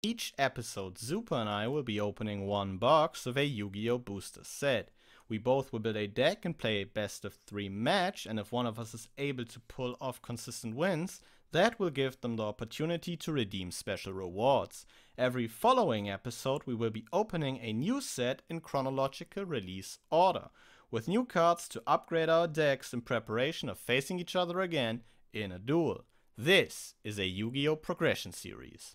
Each episode, Super and I will be opening one box of a Yu-Gi-Oh! Booster set. We both will build a deck and play a best of 3 match, and if one of us is able to pull off consistent wins, that will give them the opportunity to redeem special rewards. Every following episode, we will be opening a new set in chronological release order, with new cards to upgrade our decks in preparation of facing each other again in a duel. This is a Yu-Gi-Oh! Progression series.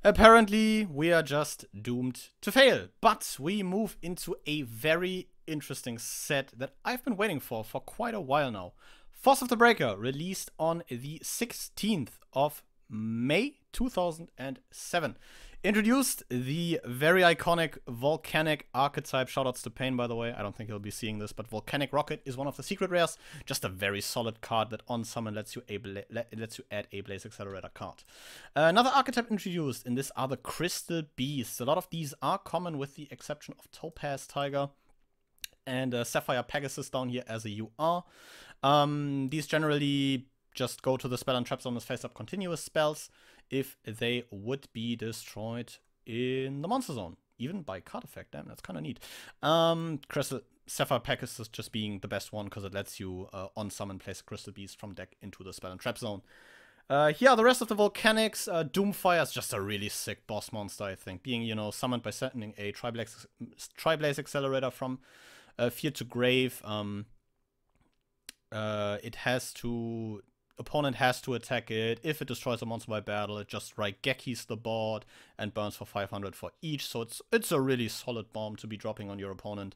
Apparently, we are just doomed to fail, but we move into a very interesting set that I've been waiting for quite a while now. Force of the Breaker, released on the 16th of May 2007. Introduced the very iconic volcanic archetype. Shoutouts to Pain, by the way. I don't think he'll be seeing this, but Volcanic Rocket is one of the secret rares. Just a very solid card that on summon lets you add a Blaze Accelerator card. Another archetype introduced in this are the Crystal Beasts. A lot of these are common with the exception of Topaz Tiger and Sapphire Pegasus down here as a UR. These generally just go to the spell and trap zone as face-up continuous spells if they would be destroyed in the monster zone, even by card effect. Damn, that's kind of neat. Crystal Sapphire Pegasus just being the best one because it lets you on-summon place a Crystal Beast from deck into the spell and trap zone. Here are the rest of the Volcanics. Doomfire is just a really sick boss monster, I think. Being, you know, summoned by sending a Tri-Blaze Accelerator from field to grave. It has to... Opponent has to attack it. If it destroys a monster by battle, it just Raigekis the board and burns for 500 for each. So it's a really solid bomb to be dropping on your opponent.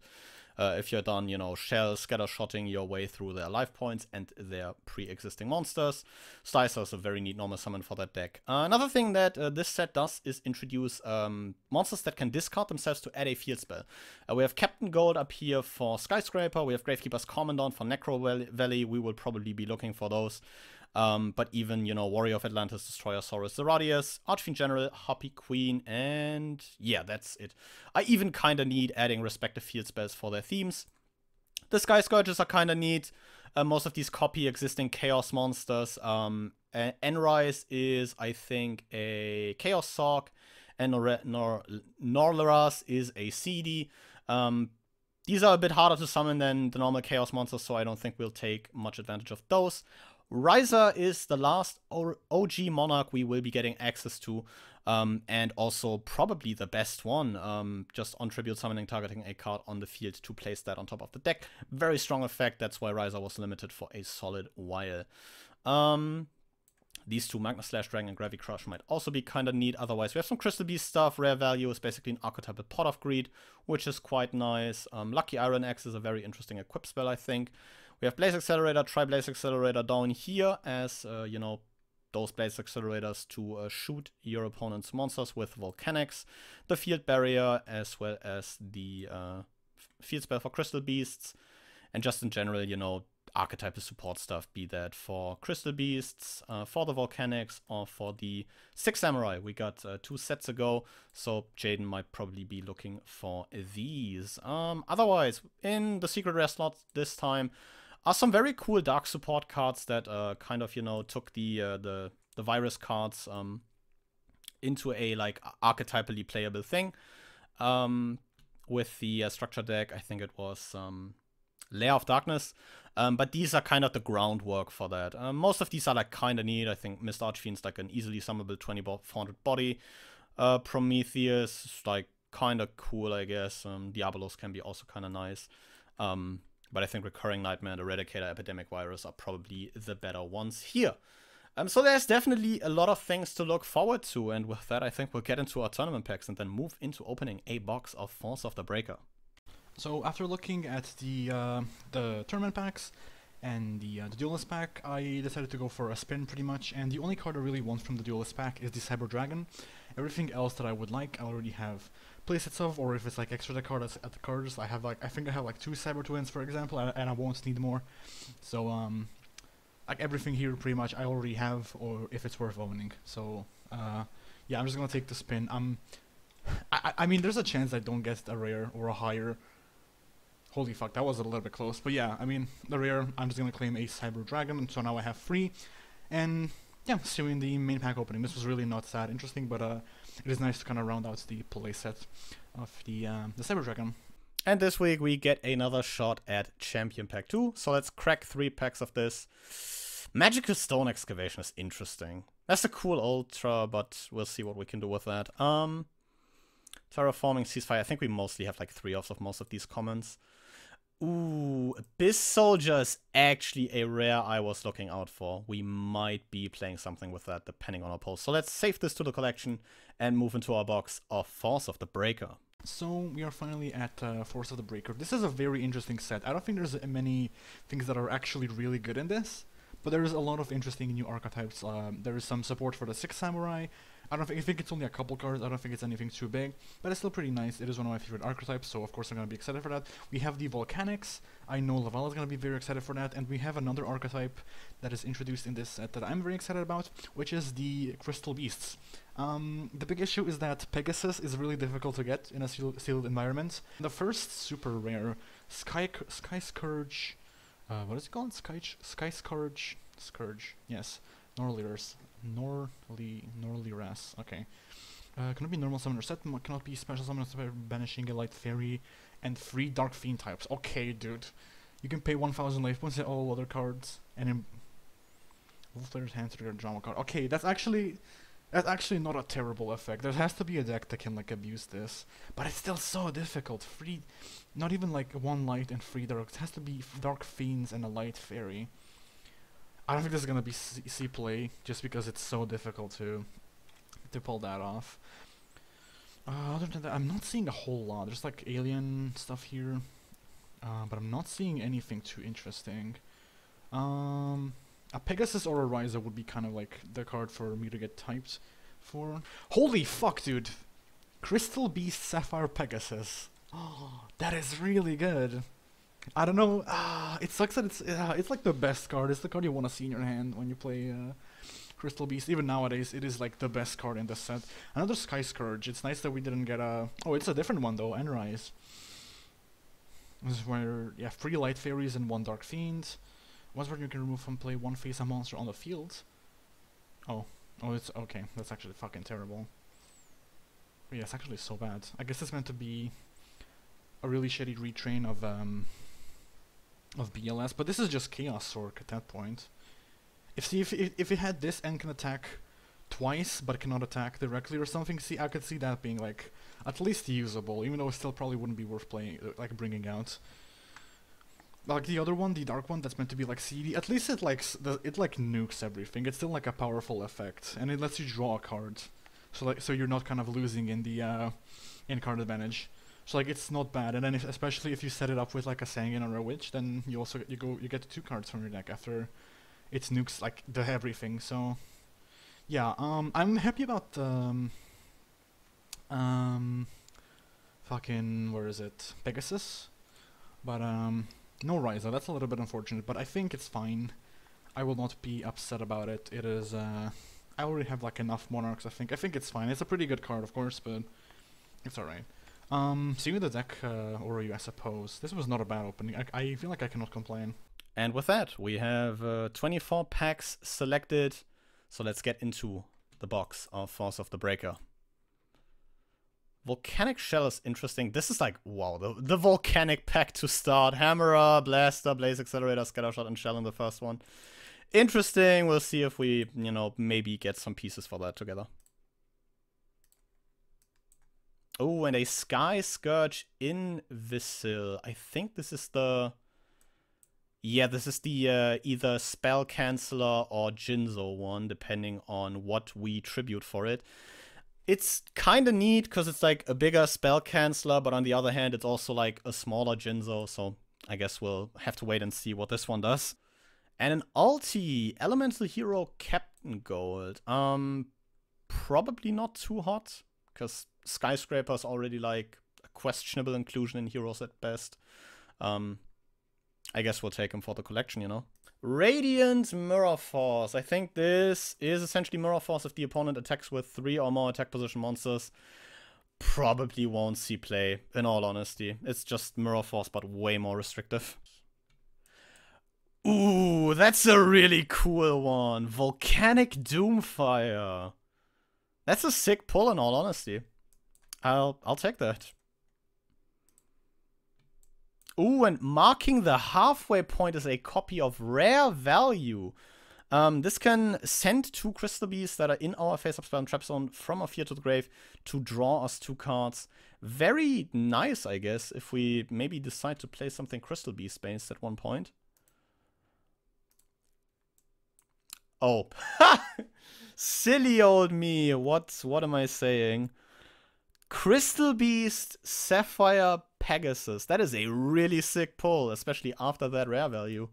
If you're done, you know, scattershotting your way through their life points and their pre-existing monsters. Stycer is a very neat normal summon for that deck. Another thing that this set does is introduce monsters that can discard themselves to add a field spell. We have Captain Gold up here for Skyscraper. We have Gravekeeper's Commandant for Necro Valley. We will probably be looking for those. But even, you know, Warrior of Atlantis, Destroyer Saurus, Zeradius, Archfiend General, Harpy Queen, and yeah, that's it. I even kind of need adding respective field spells for their themes. The Sky Scourges are kind of neat. Most of these copy existing Chaos monsters. Enrise is, I think, a Chaos Sork, and Norleras is a CD. These are a bit harder to summon than the normal Chaos monsters, so I don't think we'll take much advantage of those. Raiza is the last OG Monarch we will be getting access to, and also probably the best one. Just on tribute summoning, targeting a card on the field to place that on top of the deck. Very strong effect, that's why Raiza was limited for a solid while. These two, Magna Slash Dragon and Gravity Crush, might also be kind of neat. Otherwise, we have some Crystal Beast stuff. Rare value is basically an archetypal Pot of Greed, which is quite nice. Lucky Iron Axe is a very interesting equip spell, I think. We have Blaze Accelerator, Tri-Blaze Accelerator down here as, you know, those Blaze Accelerators to shoot your opponent's monsters with Volcanics. The Field Barrier, as well as the Field Spell for Crystal Beasts. And just in general, you know, archetypal support stuff, be that for Crystal Beasts, for the Volcanics, or for the Six Samurai. We got 2 sets ago, so Jaden might probably be looking for these. Otherwise, in the secret rare slot this time, are some very cool dark support cards that kind of, you know, took the virus cards into a like archetypally playable thing. With the structure deck, I think it was Lair of Darkness. But these are kind of the groundwork for that. Most of these are like kind of neat. I think Mist Archfiend's like an easily summable 2400 body. Prometheus is like kind of cool, I guess. Diabolos can be also kind of nice. But I think Recurring Nightmare and Eradicator Epidemic Virus are probably the better ones here. So there's definitely a lot of things to look forward to. And with that, I think we'll get into our tournament packs and then move into opening a box of Force of the Breaker. So after looking at the tournament packs and the Duelist pack, I decided to go for a spin pretty much. And the only card I really want from the Duelist pack is the Cyber Dragon. Everything else that I would like, I already have playsets of, or if it's like extra deck cards at the cards, I have like, I think I have like 2 Cyber Twins, for example, and I won't need more. So like everything here pretty much I already have, or if it's worth owning. So yeah, I'm just gonna take the spin. I mean, there's a chance I don't get a rare or a higher. Holy fuck, that was a little bit close. But yeah, I mean, the rare, I'm just gonna claim a Cyber Dragon, so now I have 3. And yeah, see you in the main pack opening. This was really not that interesting, but it is nice to kind of round out the playset of the Cyber Dragon. And this week we get another shot at Champion Pack 2, so let's crack 3 packs of this. Magical Stone Excavation is interesting. That's a cool ultra, but we'll see what we can do with that. Terraforming Ceasefire, I think we mostly have like 3 of most of these commons. Ooh, Abyss Soldier is actually a rare I was looking out for. We might be playing something with that depending on our post. So let's save this to the collection and move into our box of Force of the Breaker. So we are finally at Force of the Breaker. This is a very interesting set. I don't think there's many things that are actually really good in this, but there is a lot of interesting new archetypes. There is some support for the 6 Samurai. I think it's only a couple cards. I don't think it's anything too big, but it's still pretty nice. It is one of my favorite archetypes, so of course I'm going to be excited for that. We have the Volcanics. I know Laval is going to be very excited for that, and we have another archetype that is introduced in this set that I'm very excited about, which is the Crystal Beasts. The big issue is that Pegasus is really difficult to get in a sealed environment. The first super rare, Sky Scourge, what is it called? Sky Scourge? Scourge, yes. Norliras. Norliras, okay. Cannot be normal summoner set, cannot be special summoner by banishing a light fairy, and 3 dark fiend types. Okay, dude. You can pay 1000 life points at all other cards, and in Wolf Player's hand trigger drama card. Okay, that's actually not a terrible effect. There has to be a deck that can like abuse this, but it's still so difficult. 3, not even like 1 light and 3 dark. It has to be dark fiends and a light fairy. I don't think this is gonna be C play just because it's so difficult to pull that off. Other than that, I'm not seeing a whole lot. There's like alien stuff here, but I'm not seeing anything too interesting. A Pegasus or a Raiza would be kind of like the card for me to get typed for. Holy fuck, dude! Crystal Beast Sapphire Pegasus. Oh, that is really good. I don't know. It sucks that it's like the best card. It's the card you want to see in your hand when you play Crystal Beast. Even nowadays, it is like the best card in the set. Another Sky Scourge. It's nice that we didn't get a. Oh, it's a different one though. Enrise. This is where 3 light fairies and 1 dark fiend. Once where you can remove from play 1 face a monster on the field. Oh, it's okay. That's actually fucking terrible. But yeah, it's actually so bad. I guess it's meant to be a really shitty retrain of BLS, but this is just Chaos Sork at that point. If it had this and can attack twice but cannot attack directly or something, see, I could see that being like at least usable, even though it still probably wouldn't be worth playing, like bringing out. Like the other one, the dark one, that's meant to be like CD. At least it nukes everything. It's still like a powerful effect, and it lets you draw a card, so you're not kind of losing in the in card advantage. So like it's not bad, and then especially if you set it up with like a Sanguine or a Witch, then you also get 2 cards from your deck after it nukes like the everything. So yeah, I'm happy about fucking where is it, Pegasus, but no Raiza. That's a little bit unfortunate, but I think it's fine. I will not be upset about it. It is I already have like enough Monarchs. I think it's fine. It's a pretty good card, of course, but it's alright. Seeing the deck overview, I suppose. This was not a bad opening. I feel like I cannot complain. And with that, we have 24 packs selected. So let's get into the box of Force of the Breaker. Volcanic Shell is interesting. This is like, wow, the Volcanic pack to start. Hammerer, Blaster, Blaze Accelerator, Scattershot, and Shell in the first one. Interesting. We'll see if we, maybe get some pieces for that together. Oh, and a Sky Scourge Invisible. I think this is the... Yeah, this is the either Spell Canceller or Jinzo one, depending on what we tribute for it. It's kind of neat, because it's like a bigger Spell Canceller, but on the other hand, it's also like a smaller Jinzo, so I guess we'll have to wait and see what this one does. And an ulti, Elemental Hero Captain Gold. Probably not too hot, because Skyscraper is already like a questionable inclusion in heroes at best. I guess we'll take him for the collection, Radiant Mirror Force. I think this is essentially Mirror Force if the opponent attacks with 3 or more attack position monsters. Probably won't see play, in all honesty. It's just Mirror Force, but way more restrictive. Ooh, that's a really cool one. Volcanic Doomfire. That's a sick pull in all honesty. I'll take that. Ooh, and marking the halfway point is a copy of rare value. This can send 2 Crystal Beasts that are in our face-up spell and trap zone from our field to the grave to draw us 2 cards. Very nice, I guess, if we maybe decide to play something Crystal Beast-based at one point. Oh. Silly old me. What am I saying? Crystal Beast, Sapphire, Pegasus. That is a really sick pull, especially after that rare value.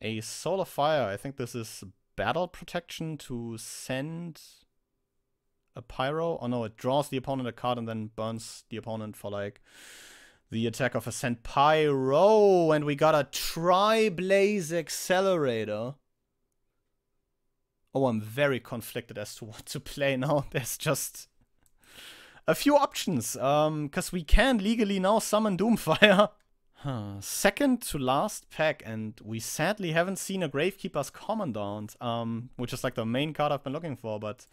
A Solar Fire. I think this is battle protection to send a Pyro. Oh no, it draws the opponent a card and then burns the opponent for like the attack of a send Pyro. And we got a Tri-Blaze Accelerator. Oh, I'm very conflicted as to what to play now. There's just a few options, because we can legally now summon Doomfire. Second to last pack, and we sadly haven't seen a Gravekeeper's Commandant, which is like the main card I've been looking for, but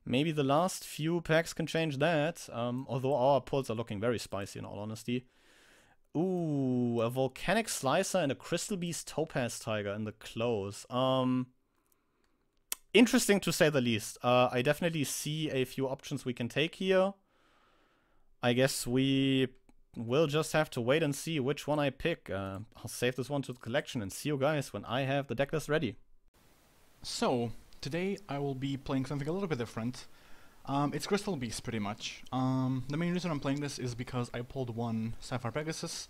maybe the last few packs can change that, although our pulls are looking very spicy in all honesty. Ooh, a Volcanic Slicer and a Crystal Beast Topaz Tiger in the close. Interesting to say the least. I definitely see a few options we can take here. I guess we will just have to wait and see which one I pick. I'll save this one to the collection and see you guys when I have the deck list ready. So, today I will be playing something a little bit different. It's Crystal Beast pretty much. The main reason I'm playing this is because I pulled one Sapphire Pegasus.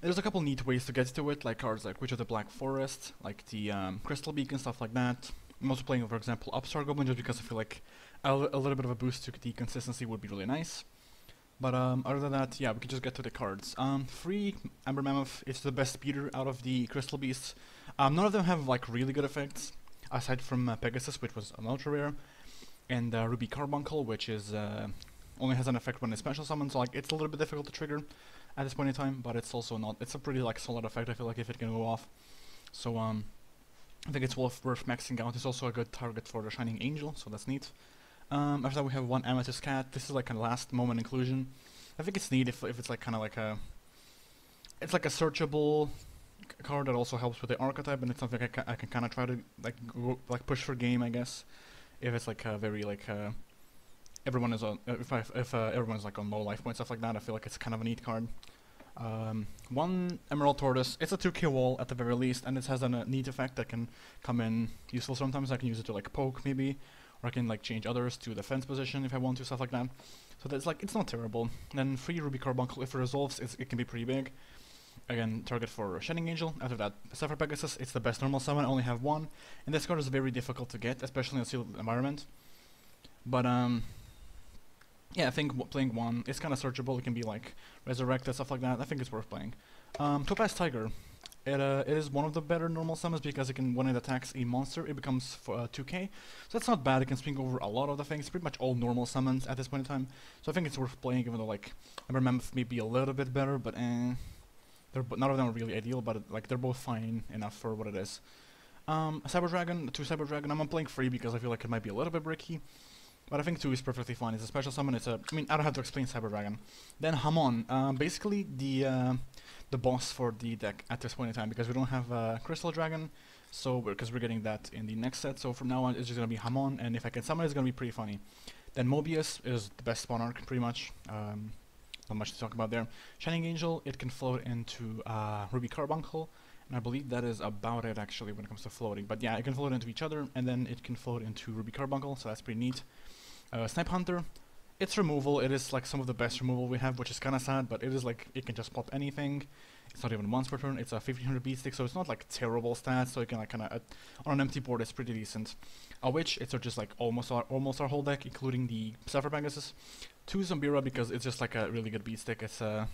There's a couple neat ways to get to it, like cards like Witch of the Black Forest, like the Crystal Beacon, stuff like that. I'm also playing, for example, Upstart Goblin just because I feel like a little bit of a boost to the consistency would be really nice. But other than that, yeah, we can just get to the cards. Free Amber Mammoth is the best speeder out of the Crystal Beasts. None of them have like really good effects, aside from Pegasus, which was an ultra rare, and Ruby Carbuncle, which is only has an effect when it's special summoned, so like it's a little bit difficult to trigger at this point in time, but it's also not. It's a pretty like solid effect. I feel like if it can go off, so I think it's worth maxing out. It's also a good target for the Shining Angel, so that's neat. After that we have one Amethyst Cat. This is like a last moment inclusion. I think it's neat if it's like kind of like a... It's like a searchable card that also helps with the archetype, and it's something I can kind of try to like push for game, I guess. If it's like a very like... everyone is on... if everyone is like on low life points, stuff like that, I feel like it's kind of a neat card. One Emerald Tortoise. It's a 2k wall at the very least, and it has a neat effect that can come in useful sometimes. I can use it to like poke maybe, or I can like change others to defense position if I want to, stuff like that. So that's like, it's not terrible. Then free Ruby Carbuncle, if it resolves, it can be pretty big. Again, target for Shining Angel. After that, Sapphire Pegasus, it's the best normal summon, I only have one. And this card is very difficult to get, especially in a sealed environment. But yeah, I think playing one, it's kind of searchable. It can be like resurrected, stuff like that. I think it's worth playing. Topaz Tiger. It is one of the better normal summons because it can, when it attacks a monster, it becomes 2k. So that's not bad. It can swing over a lot of the things. Pretty much all normal summons at this point in time. So I think it's worth playing, even though like Amber Mammoth may be a little bit better, but none of them are really ideal. But like they're both fine enough for what it is. Cyber Dragon, 2 Cyber Dragon. I'm playing free because I feel like it might be a little bit bricky. But I think 2 is perfectly fine. It's a special summon. I mean, I don't have to explain Cyber Dragon. Then Hamon, basically the boss for the deck at this point in time, because we don't have Crystal Dragon, so because we're getting that in the next set. So from now on, it's just gonna be Hamon, and if I can summon it, it's gonna be pretty funny. Then Mobius is the best spawn arc, pretty much. Not much to talk about there. Shining Angel, it can float into Ruby Carbuncle, and I believe that is about it actually when it comes to floating. But yeah, it can float into each other, and then it can float into Ruby Carbuncle, so that's pretty neat. Snipe Hunter, it's removal. It is like some of the best removal we have, which is kind of sad, but it is like, it can just pop anything. It's not even once per turn. It's a 1500 beat stick, so it's not like terrible stats, so you can like kind of, on an empty board, it's pretty decent. A Witch, it's just like almost our whole deck, including the Sapphire Pegasus. 2 Zombira, because it's just like a really good beat stick. It's I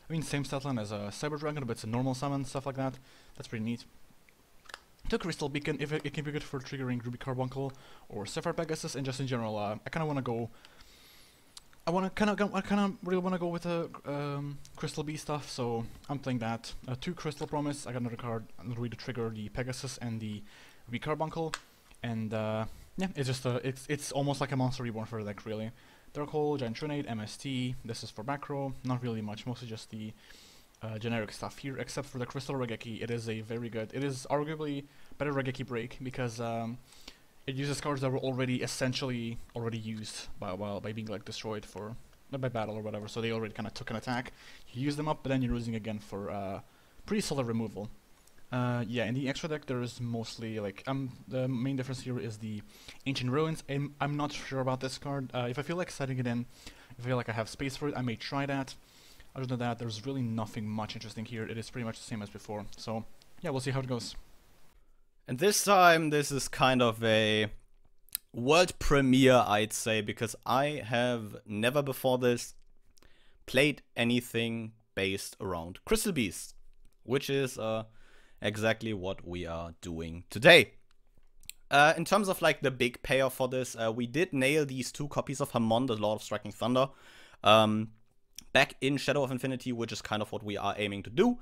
mean, same statline as a Cyber Dragon, but it's a normal summon, stuff like that. That's pretty neat. 2 Crystal Beacon, if it can be good for triggering Ruby Carbuncle or Sapphire Pegasus, and just in general, I kind of want to go I kind of really want to go with the Crystal Bee stuff, so I'm playing that. 2 Crystal Promise. I got another card, ready to trigger the Pegasus and the Recarbuncle, and yeah, it's just it's almost like a Monster Reborn for the deck, really. Dark Hole, Giant Trinade, MST. This is for back row. Not really much, mostly just the generic stuff here, except for the Crystal Regeki. It is a very good. It is arguably better Regeki break because it uses cards that were essentially already used by being like destroyed for by battle or whatever. So they already kind of took an attack. You use them up, but then you're using again for pretty solid removal. Yeah, in the extra deck there is mostly like the main difference here is the Ancient Ruins. I'm not sure about this card. If I feel like setting it in, if I feel like I have space for it, I may try that. Other than that, there's really nothing much interesting here. It is pretty much the same as before. So yeah, we'll see how it goes. And this time, this is kind of a world premiere, I'd say, because I have never before this played anything based around Crystal Beasts, which is exactly what we are doing today. In terms of like the big payoff for this, we did nail these 2 copies of Hamon, the Lord of Striking Thunder, back in Shadow of Infinity, which is kind of what we are aiming to do.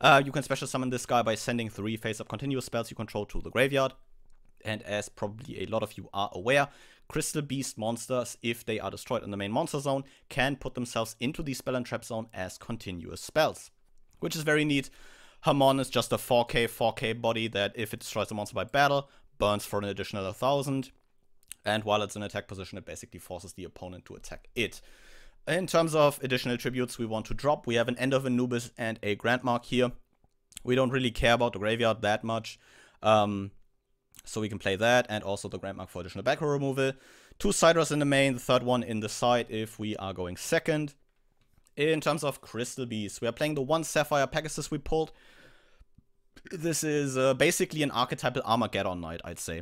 You can special summon this guy by sending 3 face-up continuous spells you control to the graveyard. And as probably a lot of you are aware, Crystal Beast monsters, if they are destroyed in the main monster zone, can put themselves into the spell and trap zone as continuous spells, which is very neat. Hamon is just a 4k body that if it destroys a monster by battle, burns for an additional 1000. And while it's in attack position, it basically forces the opponent to attack it. In terms of additional tributes we want to drop, we have an End of Anubis and a Grandmark here. We don't really care about the graveyard that much, so we can play that, and also the Grandmark for additional back row removal. 2 Sidras in the main, the 3rd one in the side if we are going second. In terms of Crystal Beasts, we are playing the 1 Sapphire Pegasus we pulled. This is basically an archetypal Armageddon Knight, I'd say.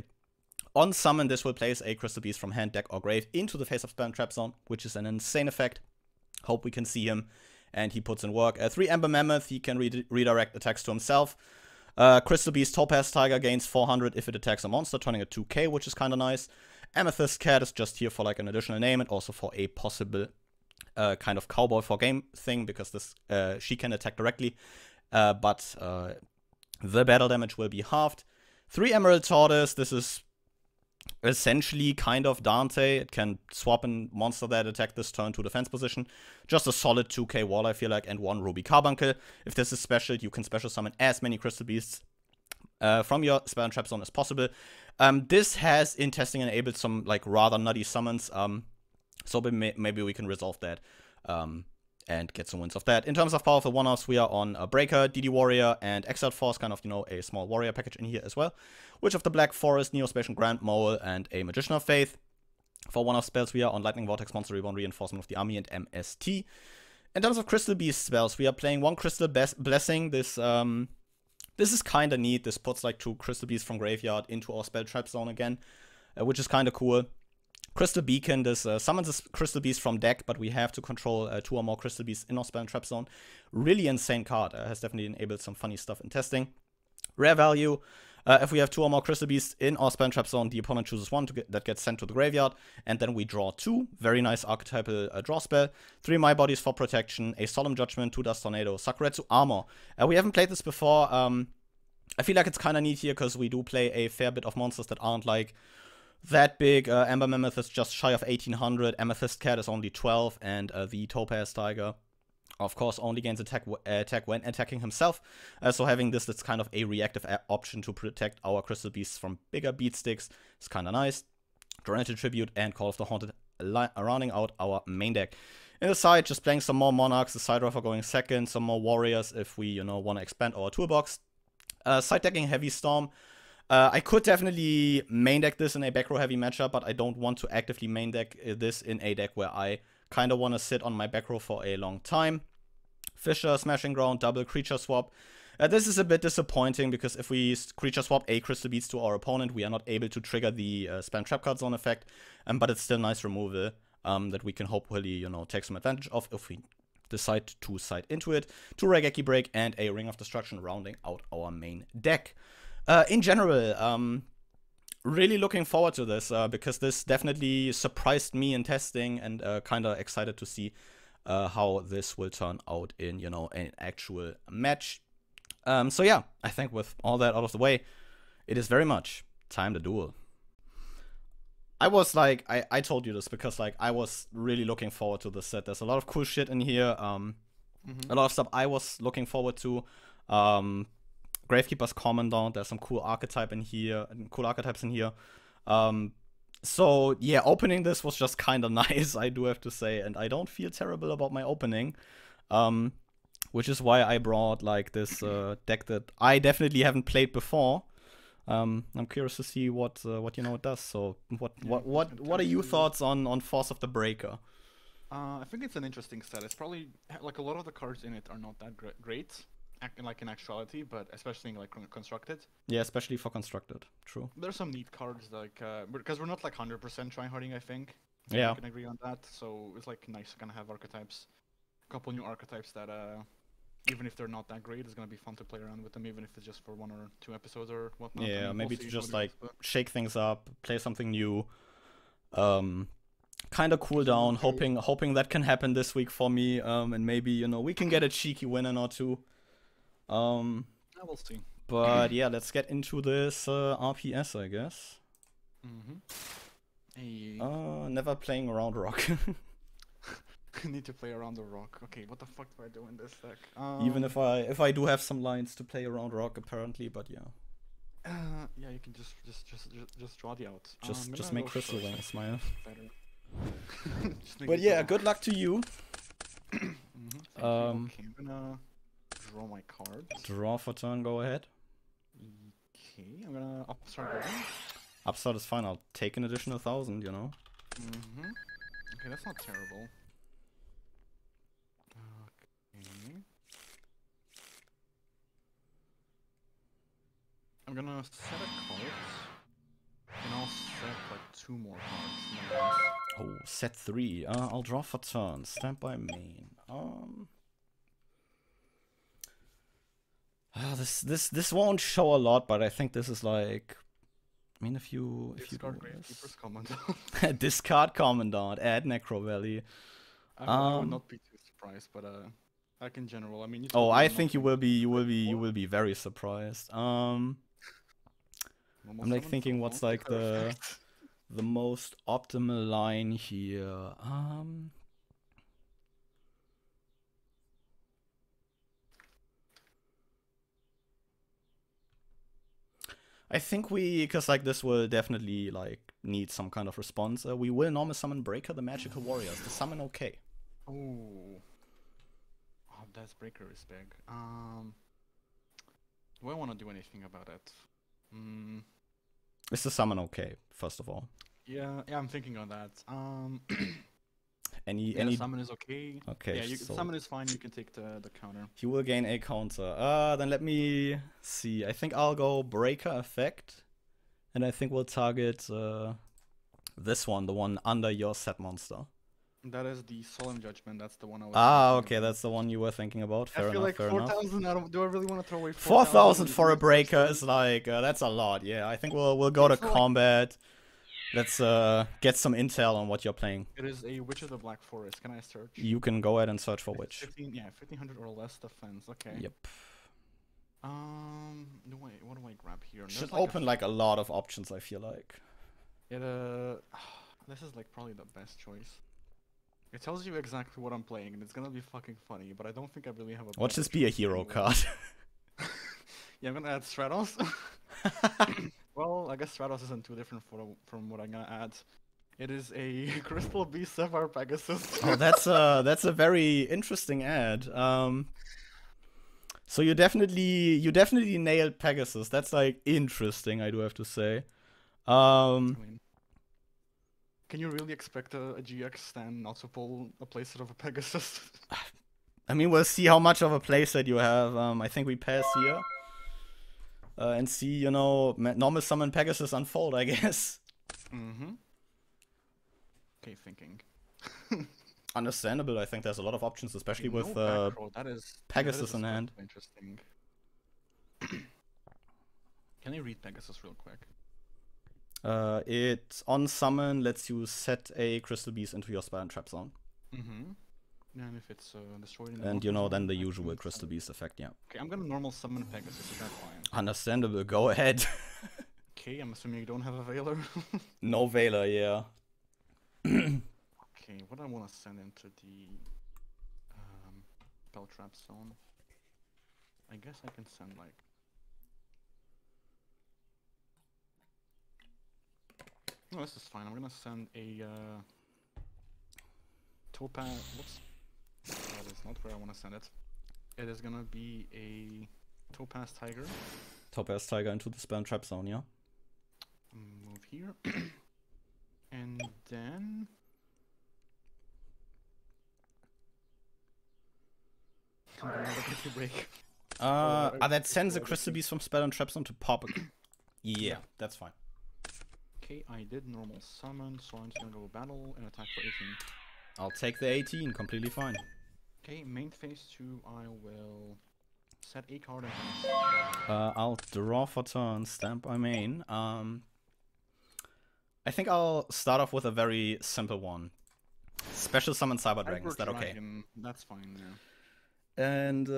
On summon, this will place a Crystal Beast from hand, deck, or grave into the face of spell and trap zone, which is an insane effect. Hope we can see him, and he puts in work. 3 Ember Mammoth, he can redirect attacks to himself. Crystal Beast Topaz Tiger gains 400 if it attacks a monster, turning it 2k, which is kind of nice. Amethyst Cat is just here for like an additional name, and also for a possible kind of cowboy for game thing, because this she can attack directly, but the battle damage will be halved. 3 Emerald Tortoise, this is essentially kind of Dante. It can swap a monster that attack this turn to defense position. Just a solid 2k wall, I feel like, and 1 Ruby Carbuncle. If this is special, you can special summon as many Crystal Beasts from your spell and trap zone as possible. This has in testing enabled some like rather nutty summons, so maybe we can resolve that and get some wins off that. In terms of powerful one-offs, we are on a Breaker, DD Warrior, and Exiled Force, kind of, you know, a small warrior package in here as well. Witch of the Black Forest, Neospatial Grand Mole, and a Magician of Faith. For one-off spells, we are on Lightning Vortex, Monster Reborn, Reinforcement of the Army, and MST. In terms of Crystal Beast spells, we are playing 1 Crystal Blessing. This is kind of neat. This puts like 2 Crystal Beasts from Graveyard into our spell trap zone again, which is kind of cool. Crystal Beacon, this summons a Crystal Beast from deck, but we have to control 2 or more Crystal Beasts in our spell and trap zone. Really insane card. Has definitely enabled some funny stuff in testing. Rare value. If we have 2 or more Crystal Beasts in our spell and trap zone, the opponent chooses 1 that gets sent to the graveyard, and then we draw 2. Very nice archetypal draw spell. 3 My Bodies for protection, a Solemn Judgment, 2 Dust Tornado, Sakuretsu Armor. We haven't played this before. I feel like it's kind of neat here because we do play a fair bit of monsters that aren't like that big. Ember Mammoth is just shy of 1800, Amethyst Cat is only 12, and the Topaz Tiger, of course, only gains attack when attacking himself. So having this, that's kind of a reactive option to protect our Crystal Beasts from bigger beat sticks is kind of nice. Torrential Tribute and Call of the Haunted rounding out our main deck. In the side, just playing some more Monarchs, the Side Ruffer going second, some more Warriors if we, you know, want to expand our toolbox. Side decking Heavy Storm. I could definitely main deck this in a back row heavy matchup, but I don't want to actively main deck this in a deck where I kind of want to sit on my back row for a long time. Fissure, Smashing Ground, double creature swap. This is a bit disappointing because if we creature swap a Crystal Beast to our opponent, we are not able to trigger the spam trap card zone effect, but it's still nice removal that we can hopefully, you know, take some advantage of if we decide to side into it. 2 Regeki Break and a Ring of Destruction rounding out our main deck. In general, really looking forward to this because this definitely surprised me in testing, and kind of excited to see how this will turn out in, you know, an actual match. So yeah, I think with all that out of the way, it is very much time to duel. I was like, I told you this because like I was really looking forward to this set. There's a lot of cool shit in here. A lot of stuff I was looking forward to. Gravekeeper's Commandant. There's some cool archetypes in here. So yeah, opening this was just kind of nice, I do have to say, and I don't feel terrible about my opening. Which is why I brought like this deck that I definitely haven't played before. I'm curious to see what you know it does. So what are your thoughts on Force of the Breaker? I think it's an interesting set. It's probably like a lot of the cards in it are not that great, like in actuality, but especially in, like constructed. Yeah, especially for constructed. True. There's some neat cards like because we're not like 100% tryharding, I think. Yeah. We can agree on that. So it's like nice to kind of have archetypes, a couple new archetypes that even if they're not that great, it's gonna be fun to play around with them, even if it's just for 1 or 2 episodes or whatnot. Yeah, I mean, maybe we'll to see just how it like goes, shake things up, play something new. Kind of cool down, hoping that can happen this week for me. And maybe, you know, we can get a cheeky winner or two. yeah, we'll see. But yeah, let's get into this RPS, I guess. Hey. Never playing around rock. I need to play around the rock. Okay, what the fuck do I do in this deck? Even if I do have some lines to play around rock, apparently, but yeah. Yeah, you can just draw the out. Just make crystal wings, Smile. Better. But yeah, good luck to you. Okay, I'm gonna draw my cards. Draw for turn, go ahead. Okay, I'm gonna upstart going. Upstart is fine, I'll take an additional 1,000, you know. Okay, that's not terrible. Okay. I'm gonna set a card. And I'll set like 2 more cards. Oh, set 3. I'll draw for turn. Stand by main. This won't show a lot, but I think this is like, I mean, if you discard Gravekeeper's Commandant. Discard Commandant, add Necro Valley. I would not be too surprised, but like in general, I mean. Oh, I think you will be very surprised. I'm like thinking what's like the most optimal line here. I think because like this will definitely like need some kind of response. We will normal summon Breaker the Magical Warriors. The summon okay. Oh, that Breaker is big. Do I want to do anything about it? Is the summon okay, first of all? Yeah, I'm thinking on that. Any summon is okay. Okay. Yeah, so summon is fine. You can take the counter. He will gain a counter. Then let me see. I think I'll go Breaker effect, and I think we'll target this one, the one under your set monster. That is the Solemn Judgment. That's the one I was. Okay, that's the one you were thinking about. Fair enough. I feel like 4,000. Do I really want to throw away 4,000 for a Breaker is like that's a lot. Yeah, I think we'll go to combat. Let's get some intel on what you're playing. It is a Witch of the Black Forest. Can I search? You can go ahead and search for Witch. 1,500 or less defense. Okay. Yep. What do I grab here? Should open like a lot of options, I feel like. This is like probably the best choice. It tells you exactly what I'm playing, and it's gonna be fucking funny, but I don't think I really have a. Watch this be a hero card. Yeah, I'm gonna add Stratos. Well, I guess Stratos isn't too different from what I'm gonna add. It is a Crystal Beast Sapphire Pegasus. Oh, that's a very interesting ad. So you definitely nailed Pegasus. That's like interesting, I do have to say. I mean, can you really expect a GX stand not to pull a playset of a Pegasus? I mean, we'll see how much of a playset you have. I think we pass here. And see, you know, normal summon Pegasus unfold, I guess. Okay, thinking. Understandable. I think there's a lot of options, especially with Pegasus in hand. Interesting. Can I read Pegasus real quick? It on summon lets you set a Crystal Beast into your spell and trap zone. And if it's destroyed in the And normal zone, then the I usual can Crystal Beast effect, yeah. Okay, I'm gonna normal summon Pegasus, is that fine? Understandable, go ahead. Okay, I'm assuming you don't have a Veiler. No Veiler, yeah. Okay, what I want to send into the spell trap zone? I guess I can send like... No, this is fine. I'm gonna send a Topaz... Whoops. That is not where I want to send it. It is gonna be a Topaz Tiger. Topaz Tiger into the spell and trap zone, yeah? Move here. And then... I'm gonna have a quick break. That sends a Crystal Beast from spell and trap zone to pop. Yeah, that's fine. Okay, I did normal summon, so I'm just gonna go battle and attack for 18. I'll take the 18, completely fine. Okay, main phase 2, I will set a card and I'll draw for turn, stamp by main. I think I'll start off with a very simple one. Special summon Cyber Dragon, is that okay? That's fine, yeah. And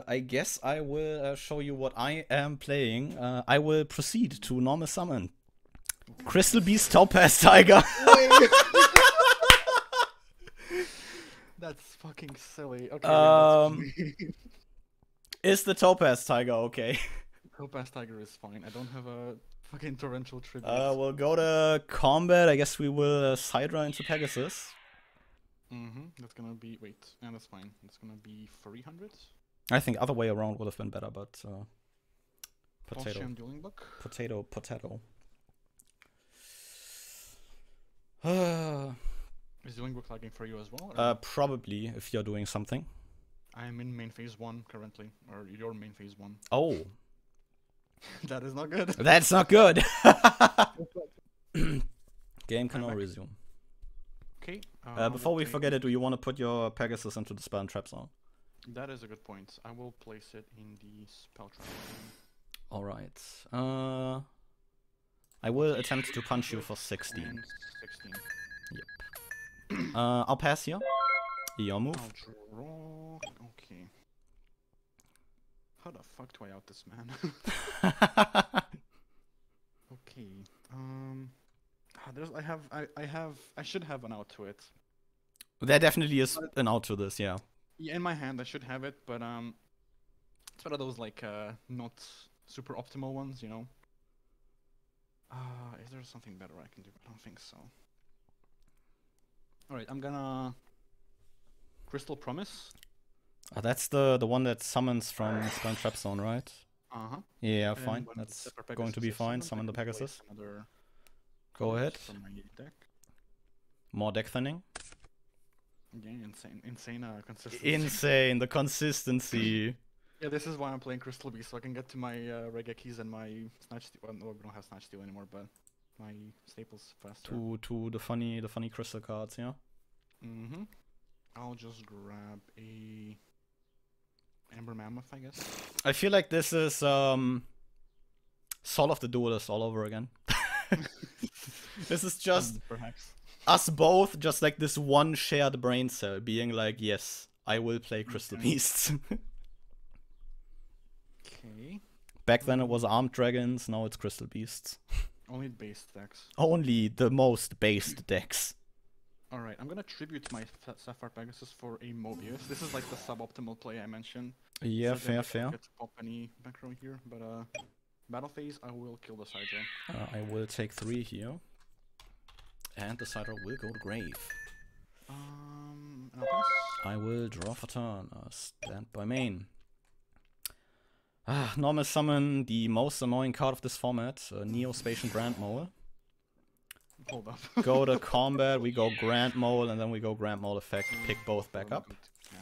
I guess I will show you what I am playing. I will proceed to normal summon. Crystal Beast Topaz Tiger. That's fucking silly. Okay. Is the Topaz Tiger okay? Topaz Tiger is fine. I don't have a fucking torrential tribute. We'll go to combat. I guess we will Sidra into Pegasus. That's gonna be... Wait, yeah, that's fine. It's gonna be 300? I think other way around would have been better, but... Potato. Dueling Book? Potato. Is Dueling Book lagging for you as well? Or? Probably, if you're doing something. I'm in main phase 1 currently. Or your main phase 1. Oh. That is not good. That's not good. Game cannot resume. Okay. Before we forget it, do you want to put your Pegasus into the spell and trap zone? That is a good point. I will place it in the spell trap zone. Alright. I will attempt to punch you for 16. 16. Yep. I'll pass here. Your move. I'll draw. Okay. How the fuck do I out this man? Okay. I should have an out to it. There definitely is an out to this, yeah. Yeah, in my hand I should have it, but it's one of those like not super optimal ones, you know. Is there something better I can do? I don't think so. Alright, I'm gonna Crystal Promise. That's the one that summons from spell and trap zone, right? Yeah, fine. That's going to be fine. Summon the Pegasus. Go ahead. From my deck. More deck thinning. Yeah, insane consistency. Insane, the consistency. Yeah, this is why I'm playing Crystal Beast, so I can get to my Regekis and my Snatch Steal. Well, no, we don't have Snatch Steal anymore, but my staples faster. To the funny crystal cards, yeah. I'll just grab a Amber Mammoth, I guess. I feel like this is Soul of the Duelist all over again. This is just perhaps us both, just like this one shared brain cell, being like, yes, I will play Crystal Beasts. Okay. Back then it was Armed Dragons, now it's Crystal Beasts. Only based decks. Only the most based decks. Alright, I'm gonna tribute my Sapphire Pegasus for a Mobius. This is like the suboptimal play I mentioned. Yeah, so fair. Get to pop any back row here, but battle phase, I will kill the Sidra. I will take 3 here. And the Sidra will go to grave. And I'll pass. I will draw for turn. Stand by main. Normal summon the most annoying card of this format, Neo-Spatian Grand Mole. Hold up. Go to combat, we go Grand Mole, and then we go Grand Mole effect, pick both back up.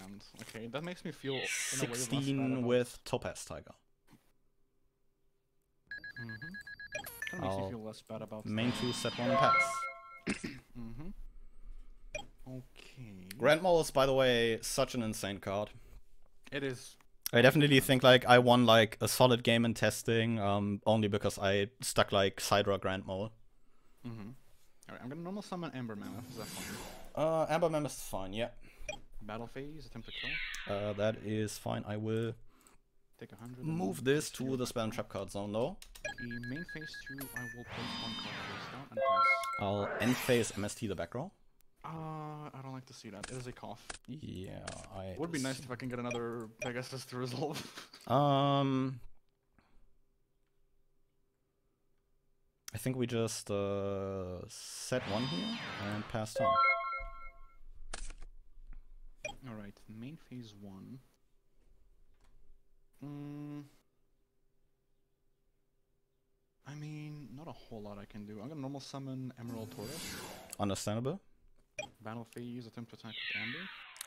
And, okay, that makes me feel 16 with Topaz Tiger. That makes me feel less bad about main 2, set 1 and pass. Okay. Grand Mole is, by the way, such an insane card. It is. I definitely think like I won like a solid game in testing, only because I stuck like Sidra Grand Mole. Mm-hmm. Alright, I'm gonna normal summon Amber Mammoth. Is that fine? Amber Mammoth is fine, yeah. Battle phase, attempt to kill. That is fine. I will Take 100. move this to the spell and trap card zone, though. The main phase 2, I will place one card face down and pass. I'll end phase MST the back row. I don't like to see that. It is a cough. Yeah, It would be nice if I can get another Pegasus to resolve. I think we just set one here and pass turn. Alright, main phase 1. I mean, not a whole lot I can do. I'm gonna normal summon Emerald Tortoise. Understandable. Battle phase, attempt to attack with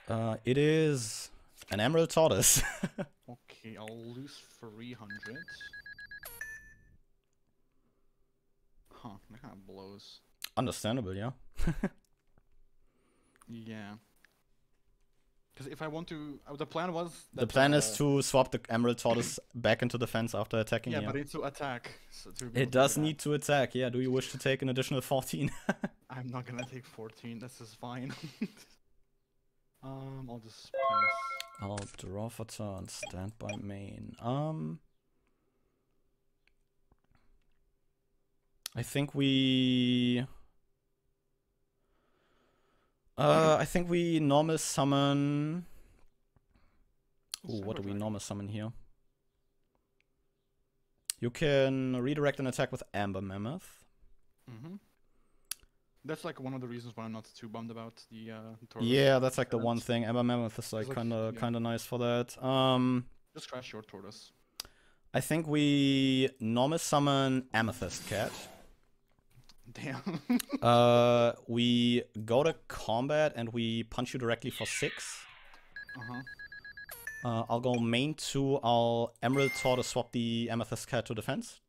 Amber. It is an Emerald Tortoise. Okay, I'll lose 300. Huh, that kind of blows. Understandable, yeah. Yeah. Because if I want to... the plan was... The plan is to swap the Emerald Tortoise back into defense after attacking. Yeah, but it's to attack. So it does need to attack, yeah. Do you wish to take an additional 14? I'm not gonna take 14, this is fine. I'll just pass. I'll draw for turn, stand by main. I think we normal summon. Ooh, what do we normal summon here? You can redirect an attack with Amber Mammoth. Mm-hmm. That's like one of the reasons why I'm not too bummed about the Tortoise. Yeah, that's like the one thing. Amber Mammoth is like kinda nice for that. Just crash your Tortoise. I think we normal summon Amethyst Cat. Damn. We go to combat and we punch you directly for 6. I'll go main 2. I'll Emerald Tortoise swap the Amethyst Cat to defense.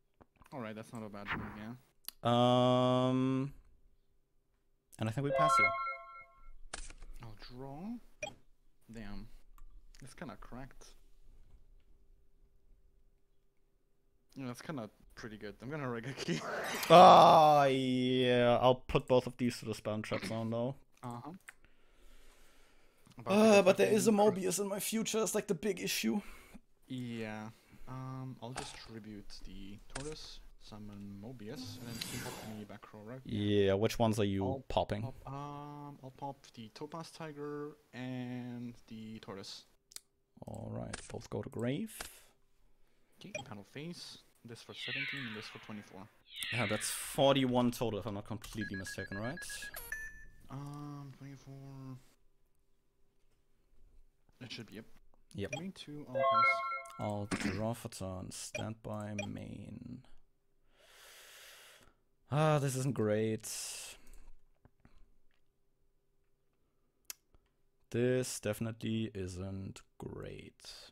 Alright, that's not a bad move, yeah. And I think we pass here. I'll draw. Damn. It's kinda cracked. Yeah, that's kinda pretty good. I'm gonna Regeki. Ah, yeah. I'll put both of these to the spell and trap zone though. But there is a Mobius in my future. It's like the big issue. Yeah. I'll distribute the Tortoise, summon Mobius, and then keep up the back row, right? Yeah. Which ones are you popping? I'll pop the Topaz Tiger and the Tortoise. All right. Both go to grave. Okay, panel face. This for 17 and this for 24. Yeah, that's 41 total if I'm not completely mistaken, right? 24. It should be, yep. Yep. Me too, I'll pass. I'll draw for turn, stand by main. This isn't great. This definitely isn't great.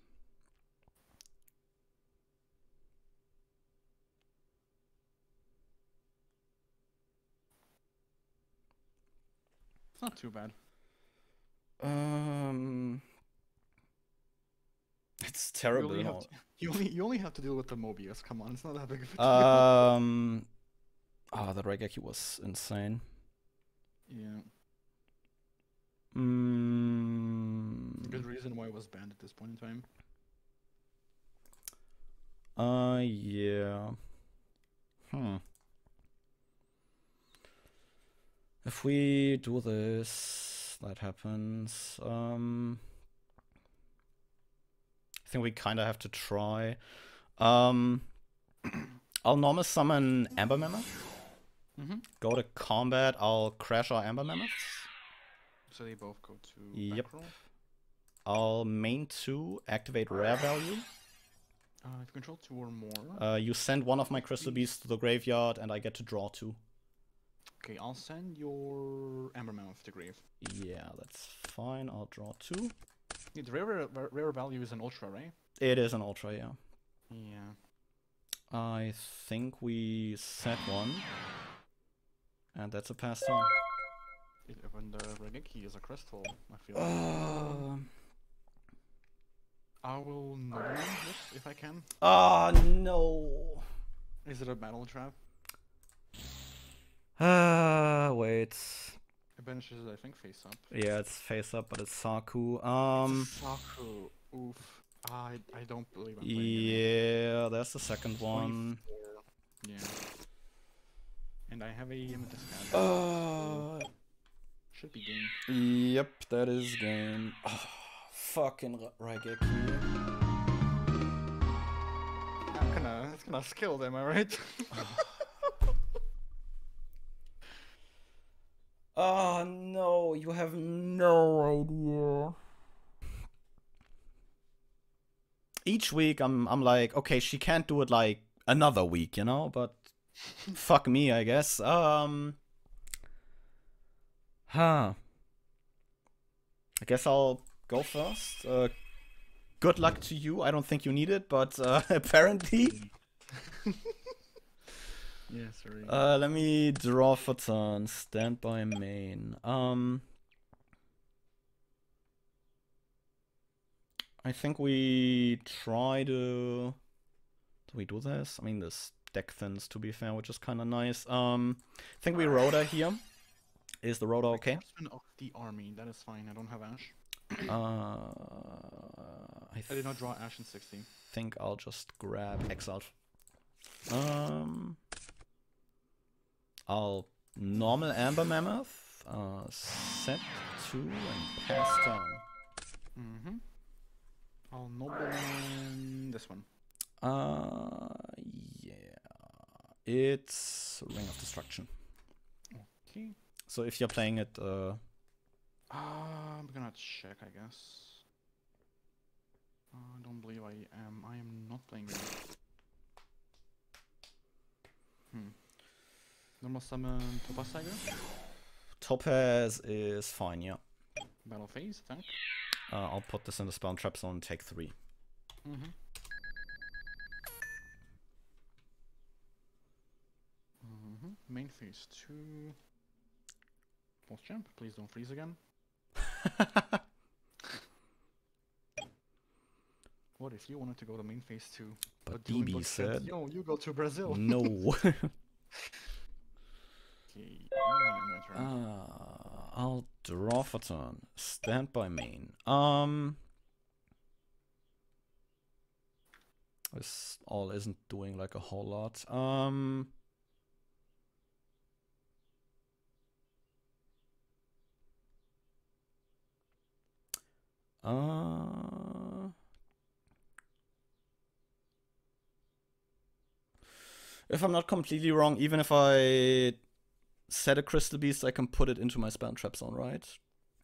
It's not too bad. It's terrible. You only have to deal with the Mobius. Come on, it's not that big of a deal. The Raigeki was insane. Yeah. Good reason why it was banned at this point in time. Yeah. If we do this, that happens. I think we kind of have to try. I'll normal summon Amber Mammoth. Go to combat. I'll crash our Amber Mammoths. So they both go to Yep. back row. I'll main 2, activate rare value. If you control 2 or more. You send one of my crystal beasts to the graveyard, and I get to draw 2. Okay, I'll send your Amber Mammoth to grave. Yeah, that's fine. I'll draw 2. Yeah, the rare value is an ultra, right? It is an ultra, yeah. Yeah. I think we set one. And that's a pass turn. When the Regeki is a crystal, I feel I will noble this if I can. No. Is it a battle trap? Wait. Bench is, I think, face up. Yeah, it's face up, but it's Saku. It's a Saku. Oof. I don't believe I'm playing it. Yeah, there's the second one. 24. Yeah. And I have a Amethyst Cat. So should be game. Yep, that is game. Oh, fucking Raigeki. It's gonna skill them, am I right? Oh no, you have no idea. Each week I'm like, okay, she can't do it like another week, you know, but fuck me, I guess. I guess I'll go first. Good luck to you. I don't think you need it, but apparently. Yeah, sorry. Let me draw for turn. Stand by main. I think we try to. Do we do this? I mean, this deck thins, to be fair, which is kind of nice. I think we Rhoda here. Is the Rhoda okay? Horseman of the army. That is fine. I don't have Ash. I did not draw Ash in 16. think I'll just grab Exiled. I'll normal Amber Mammoth, set 2 and pass turn. I'll nobleman this one. Yeah. It's Ring of Destruction. Okay. So if you're playing it, I'm gonna check, I guess. I don't believe I am. I am not playing it. Normal summon Topaz Tiger. Topaz is fine, yeah. Battle phase, attack. I'll put this in the spawn trap zone and take 3. Main phase 2. Post jump, please don't freeze again. What if you wanted to go to main phase 2? But doing DB book said, said, yo, you go to Brazil. no. Okay, my turn. I'll draw for turn. Stand by main. This all isn't doing like a whole lot. If I'm not completely wrong, even if I set a Crystal Beast, I can put it into my spell trap zone, right?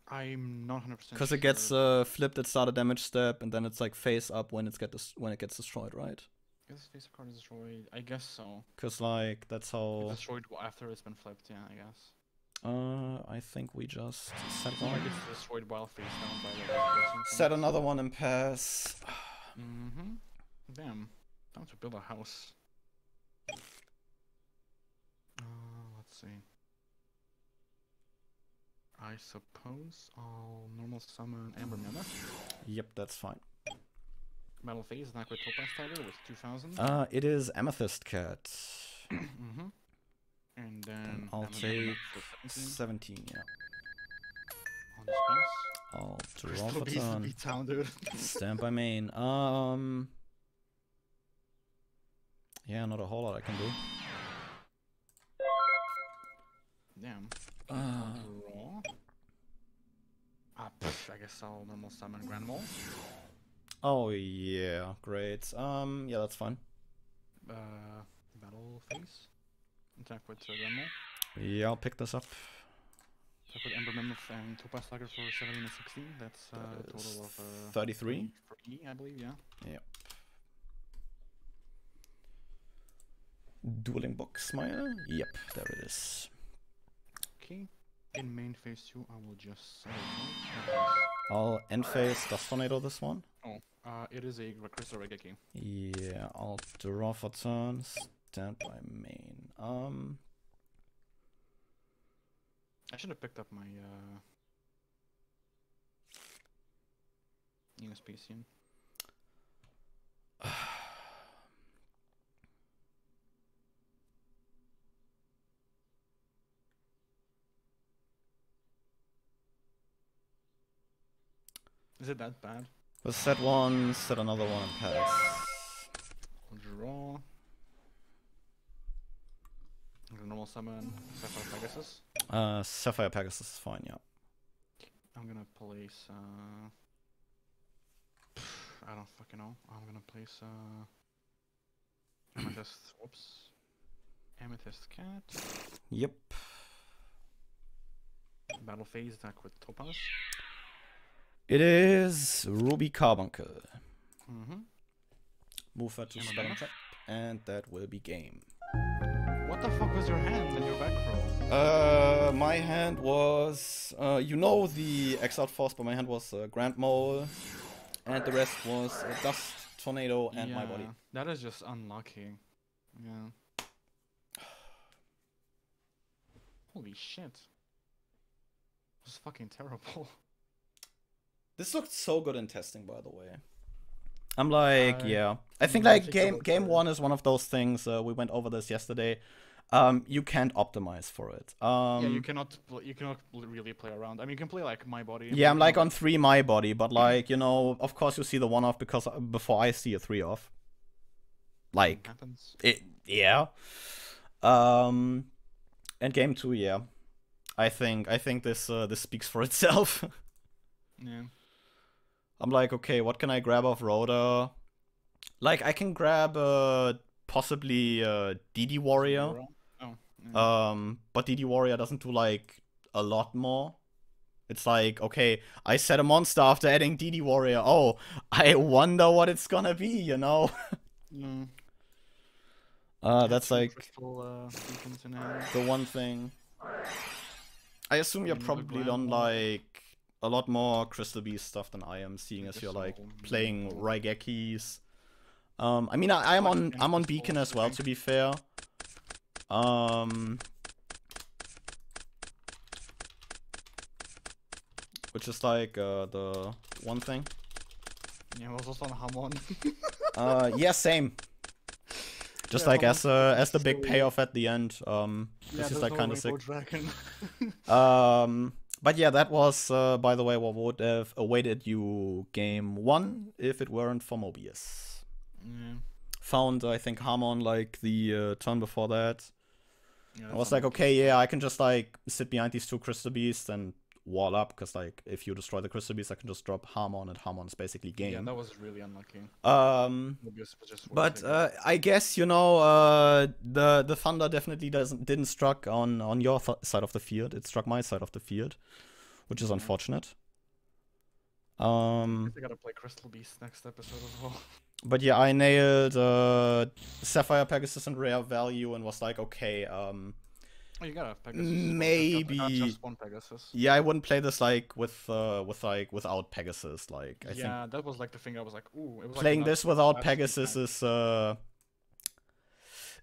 I'm not 100% Because it gets flipped at start a damage step, and then it's like face up when it gets destroyed, right? Is face card destroyed? I guess so. Because like that's how. It's destroyed after it's been flipped. Yeah, I guess. I think we just set It's not like it's destroyed while face down by the person. set another one and pass. Damn. Time to build a house. Let's see. I suppose I'll normal summon Amber Mammoth. Yep, that's fine. Metal phase, attack with Topaz Tiger with 2000. It is Amethyst Cat. And then I'll Amber take Mammoth for 17, yeah. On this pass. I'll draw Crystal for Beast turn. beat town, dude. Stand by main. Yeah, not a whole lot I can do. Damn. Draw. I guess I'll normal summon Grand Mole. Oh yeah, great. Yeah, that's fine. Battle phase. Attack with Grand Mole. Yeah, I'll pick this up. Attack with Ember Mammoth and Topaz Tiger for 17 and 16. That's a total of 33. 3, I believe, yeah. Yep. Dueling Book Smile. Yep, there it is. Okay. In main phase 2, I will just I'll end phase Dust Tornado this one. Oh, it is a Crystal Regeki. Yeah, I'll draw for turn. Stand by main. I should have picked up my Neospecian. Is it that bad? We'll set one, set another one, and pass. Draw. Normal summon Sapphire Pegasus. Sapphire Pegasus is fine, yeah. I'm gonna place I don't fucking know. I'm gonna place Amethyst. Whoops. Amethyst Cat. Yep. Battle phase attack with Topaz. It is Ruby Carbuncle. Mm-hmm. Move her to Spell and Trap, and that will be game. What the fuck was your hand in your back row? My hand was, you know the Exiled Force, but my hand was Grand Mole, and the rest was Dust, Tornado, and my body. That is just unlucky. Yeah. Holy shit. This is fucking terrible. This looked so good in testing, by the way. I'm like, yeah. I think like game one is one of those things. We went over this yesterday. You can't optimize for it. Yeah, you cannot really play around. I mean, you can play like my body. Yeah, I'm like on 3 my body, but like, you know, of course you see the 1-off because before I see a 3-off. Like, happens. Yeah. And game 2, yeah. I think this speaks for itself. Yeah. I'm like, okay, what can I grab off Rhoda? Like, I can grab possibly DD Warrior. Oh. Yeah. But DD Warrior doesn't do like a lot more. It's like, okay, I set a monster after adding DD Warrior. Oh, I wonder what it's gonna be, you know? That's like the one thing. I assume you're probably on like a lot more Crystal Beast stuff than I am, seeing as you're like playing Raigekis. I mean, I'm on Beacon as well, to be fair. Which is like the one thing. Yeah, I was also on Hamon. Yeah, same. Just yeah, like as the big payoff at the end. This is like kind of sick. But yeah, that was, by the way, what would have awaited you game 1 if it weren't for Mobius. Yeah. Found, I think, Hamon like the turn before that. Yeah, I was like, okay, yeah, I can just like sit behind these 2 Crystal Beasts and wall up, because like if you destroy the Crystal Beast, I can just drop Hamon, and Hamon's basically game. Yeah, that was really unlucky. But I guess, you know, the thunder definitely didn't struck on your side of the field. It struck my side of the field, which is unfortunate. I gotta play Crystal Beast next episode as well. But yeah, I nailed Sapphire Pegasus and Rare Value and was like, okay, oh, you got a Pegasus. Maybe. Not just one Pegasus. Yeah, I wouldn't play this like without Pegasus. Like I think that was like the thing I was like, ooh. It was playing like this without Pegasus is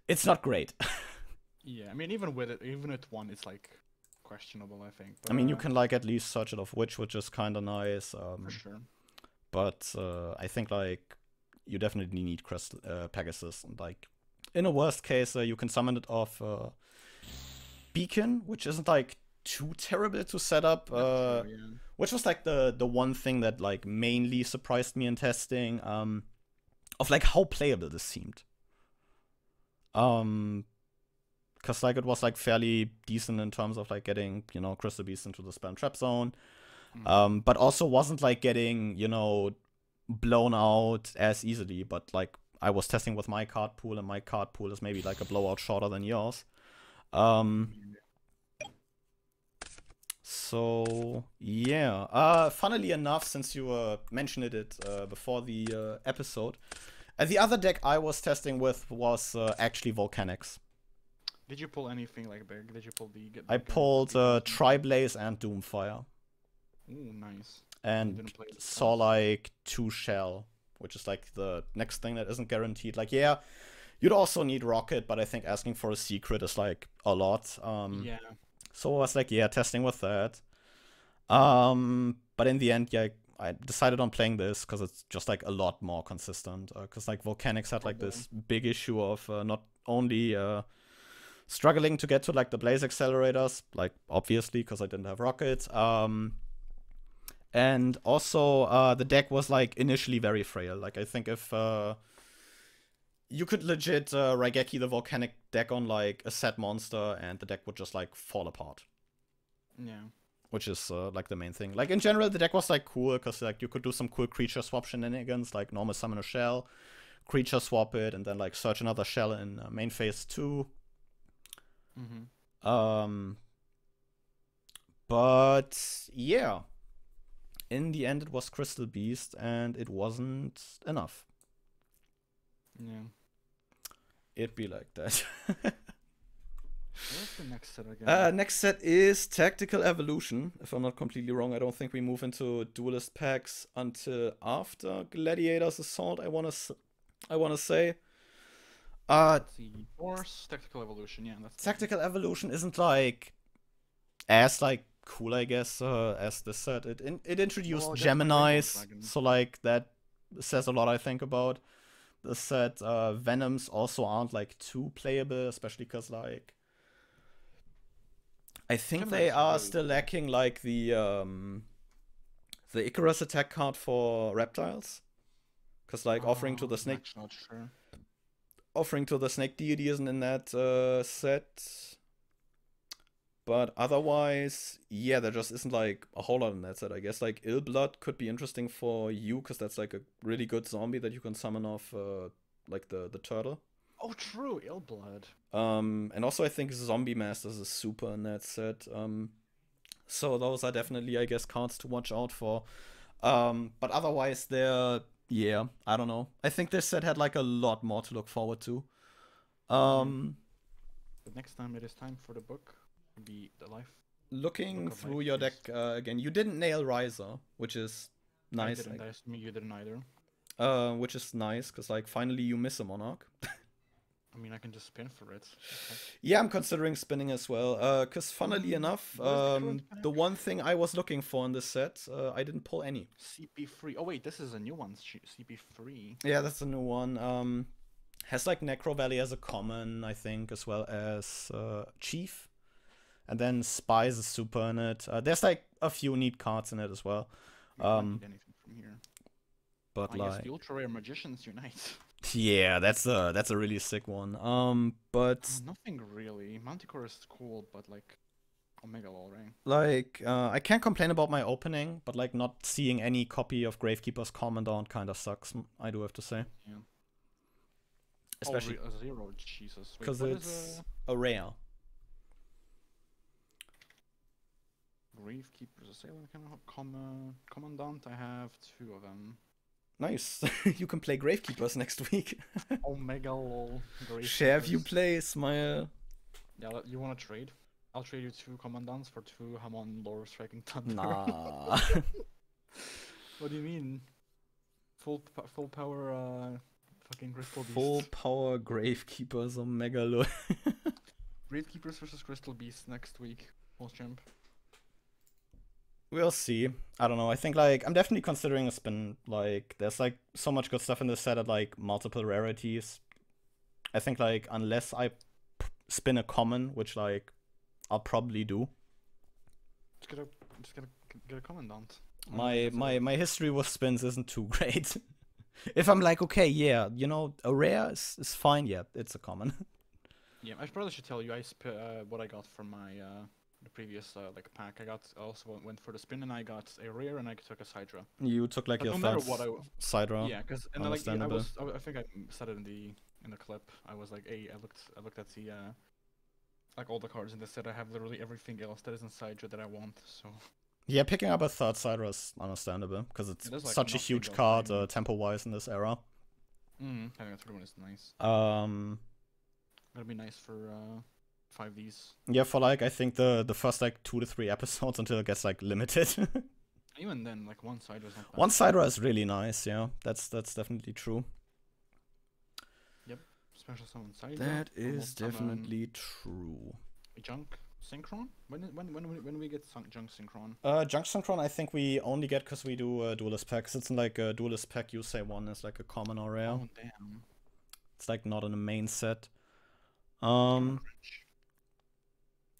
it's not great. Yeah, I mean even with one, it's like questionable, I think. But, I mean, you can like at least search it off which is kind of nice. For sure. But I think like you definitely need Pegasus, and like in a worst case, you can summon it off Beacon, which isn't like too terrible to set up. True, yeah. Which was like the one thing that like mainly surprised me in testing, of like how playable this seemed. Because like it was like fairly decent in terms of like getting, you know, Crystal Beast into the spell and trap zone, but also wasn't like getting, you know, blown out as easily. But like I was testing with my card pool, and my card pool is maybe like a blowout shorter than yours. So yeah. Funnily enough, since you mentioned it before the episode, the other deck I was testing with was actually Volcanics. Did you pull anything like big? Did you pull the? I pulled Triblaze and Doomfire. Ooh, nice. And saw like 2 Shell, which is like the next thing that isn't guaranteed. Like, yeah, you'd also need Rocket, but I think asking for a secret is like a lot. Yeah. So I was like, yeah, testing with that. But in the end, yeah, I decided on playing this because it's just like a lot more consistent. Because like Volcanics had like this big issue of not only struggling to get to like the Blaze accelerators, like obviously because I didn't have Rockets, And also, the deck was like initially very frail. Like I think if you could legit Raigeki the Volcanic deck on like a set monster, and the deck would just like fall apart. Yeah. Which is like the main thing. Like in general, the deck was like cool because like you could do some cool creature swap shenanigans, like normal summon a shell, creature swap it, and then like search another shell in main phase 2. But yeah, in the end, it was Crystal Beast, and it wasn't enough. Yeah. It'd be like that. What's the next set again? Next set is Tactical Evolution. If I'm not completely wrong, I don't think we move into Duelist packs until after Gladiator's Assault. I wanna say. Let's see. Force, Tactical Evolution. Yeah, that's Tactical Evolution isn't like as like cool, I guess, as this set. It introduced Geminis, so like that says a lot, I think, about the set. Venoms also aren't like too playable, especially because like I think they are still lacking like the Icarus attack card for reptiles, because like offering to the snake, offering to the snake deity isn't in that set. But otherwise, yeah, there just isn't like a whole lot in that set. I guess like Illblood could be interesting for you because that's like a really good zombie that you can summon off like the turtle. Oh, true, Illblood. And also I think Zombie Masters is super in that set. So those are definitely, I guess, cards to watch out for. But otherwise, yeah, I don't know. I think this set had like a lot more to look forward to. But next time it is time for the book. Be the life. Looking through your deck again, you didn't nail Raiza, which is nice. I didn't. You didn't either. Which is nice because like finally you miss a Monarch. I mean, I can just spin for it. Okay. Yeah, I'm considering spinning as well. Because funnily enough, the one thing I was looking for in this set, I didn't pull any. CP3. Oh wait, this is a new one. CP3. Yeah, that's a new one. Has like Necro Valley as a common, I think, as well as Chief. And then Spies is super in it. There's like a few neat cards in it as well. I don't need anything from here. But like the Ultra Rare Magicians Unite. Yeah, that's a really sick one. But nothing really. Manticore is cool, but like Omega Lol, right? Like I can't complain about my opening, but like not seeing any copy of Gravekeeper's Commandant kind of sucks. I do have to say. Yeah. Especially zero, Jesus. Because it's a rare. Gravekeeper's Assailant, Commandant. I have 2 of them. Nice. You can play Gravekeepers next week. Omega Lol. Share if you play, smile. Yeah, you wanna trade? I'll trade you 2 Commandants for 2 Hamon Lore Striking Thunder. Nah. What do you mean? Full power, fucking Crystal Beast. Full power Gravekeepers Omega Lore. Gravekeepers versus Crystal Beast next week. Post champ. We'll see. I don't know. I think like I'm definitely considering a spin. Like there's like so much good stuff in this set at like multiple rarities. I think like unless I spin a common, which like I'll probably do. Just get a commandant. My history with spins isn't too great. If I'm like, okay, yeah, you know, a rare is fine. Yeah, it's a common. Yeah, I probably should tell you what I got from my the previous like pack. I also went for the spin, and I got a rare, and I took a Sidra. You took like your third Sidra. Yeah, because and like I think I said it in the clip. I was like, hey, I looked at the like all the cards in this set. I have literally everything else that isn't Sidra that I want. So yeah, picking up a third Sidra is understandable because it's like such a huge card tempo-wise in this era. I think the third one is nice. That'll be nice for 5Ds. Yeah, for like I think the first like 2 to 3 episodes until it gets like limited. Even then, like one Sidra is not bad. One Sidra is really nice. Yeah, that's definitely true. Yep, special summon Sidra. That is definitely true. Junk Synchron? When we get Junk Synchron? Junk Synchron I think we only get because we do duelist packs. It's in like a duelist pack. You say one is like a common or rare. Oh damn. It's like not in the main set.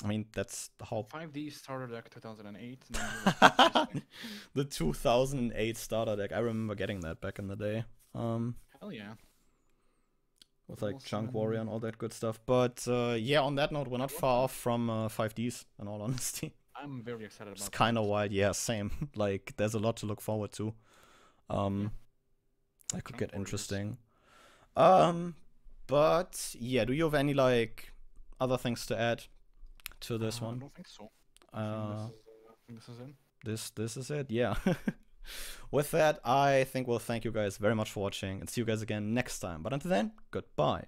I mean, that's how 5D starter deck 2008. And then the 2008 starter deck. I remember getting that back in the day. hell yeah. With like Junk Warrior and all that good stuff. But yeah, on that note, we're not far off from 5Ds, in all honesty. I'm very excited about It's kind of wild. Yeah, same. Like, there's a lot to look forward to. That could get interesting. But yeah, do you have any like other things to add to this one? I don't think so. I think this is it. This is it. Yeah. With that, I think we'll thank you guys very much for watching and see you guys again next time. But until then, goodbye.